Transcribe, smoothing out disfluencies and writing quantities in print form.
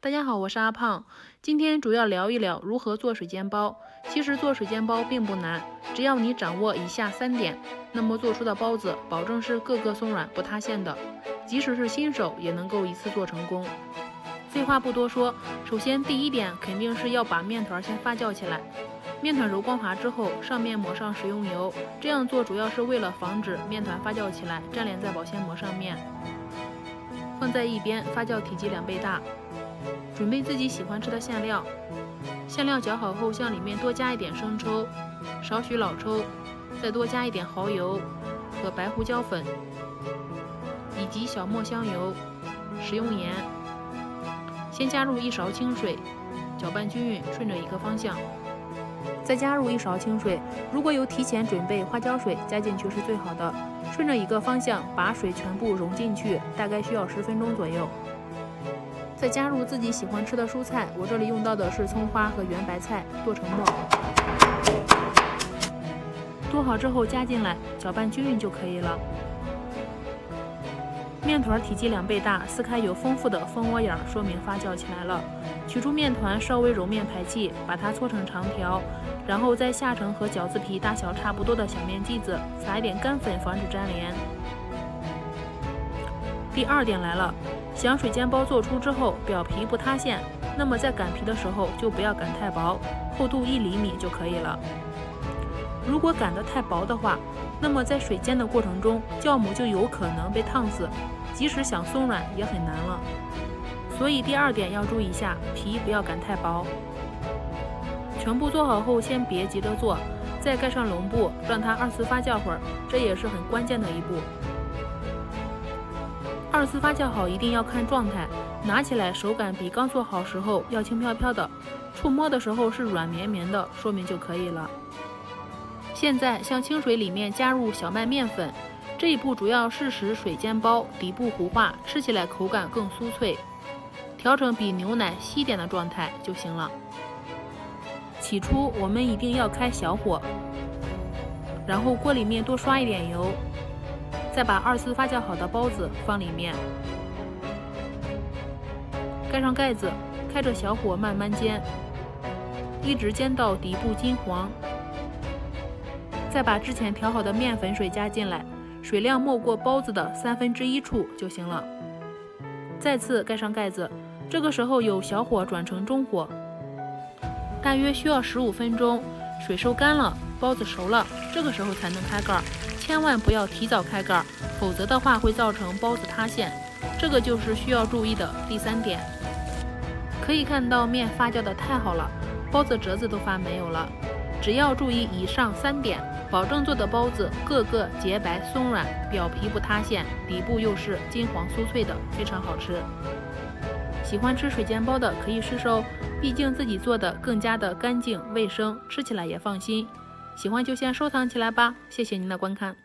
大家好，我是阿胖，今天主要聊一聊如何做水煎包。其实做水煎包并不难，只要你掌握以下3点，那么做出的包子保证是个个松软不塌陷的，即使是新手也能够一次做成功。废话不多说，首先第一点肯定是要把面团先发酵起来。面团揉光滑之后，上面抹上食用油，这样做主要是为了防止面团发酵起来粘连在保鲜膜上面。放在一边，发酵体积2倍大。准备自己喜欢吃的馅料，馅料搅好后，向里面多加一点生抽，少许老抽，再多加一点蚝油和白胡椒粉，以及小磨香油、食用盐。先加入1勺清水，搅拌均匀，顺着一个方向。再加入1勺清水，如果有提前准备花椒水，加进去是最好的。顺着一个方向把水全部融进去，大概需要10分钟左右。再加入自己喜欢吃的蔬菜，我这里用到的是葱花和圆白菜，剁成末。剁好之后加进来，搅拌均匀就可以了。面团体积2倍大，撕开有丰富的蜂窝眼，说明发酵起来了。取出面团，稍微揉面排气，把它搓成长条，然后再下成和饺子皮大小差不多的小面剂子，撒一点干粉，防止粘连。第2点来了，想水煎包做出之后表皮不塌陷，那么在擀皮的时候就不要擀太薄，厚度1厘米就可以了。如果擀得太薄的话，那么在水煎的过程中，酵母就有可能被烫死，即使想松软也很难了。所以第2点要注意一下，皮不要擀太薄。全部做好后，先别急着做，再盖上笼布，让它2次发酵会儿，这也是很关键的一步。2次发酵好一定要看状态，拿起来手感比刚做好时候要轻飘飘的，触摸的时候是软绵绵的，说明就可以了。现在向清水里面加入小麦面粉，这一步主要是使水煎包底部糊化，吃起来口感更酥脆，调成比牛奶稀点的状态就行了。起初我们一定要开小火，然后锅里面多刷一点油，再把2次发酵好的包子放里面，盖上盖子，开着小火慢慢煎，一直煎到底部金黄。再把之前调好的面粉水加进来，水量没过包子的1/3处就行了。再次盖上盖子，这个时候由小火转成中火，大约需要15分钟。水收干了，包子熟了，这个时候才能开盖，千万不要提早开盖，否则的话会造成包子塌陷，这个就是需要注意的第3点。可以看到面发酵的太好了，包子褶子都发没有了。只要注意以上3点，保证做的包子个个洁白松软，表皮不塌陷，底部又是金黄酥脆的，非常好吃。喜欢吃水煎包的可以试试哦，毕竟自己做的更加的干净卫生，吃起来也放心。喜欢就先收藏起来吧，谢谢您的观看。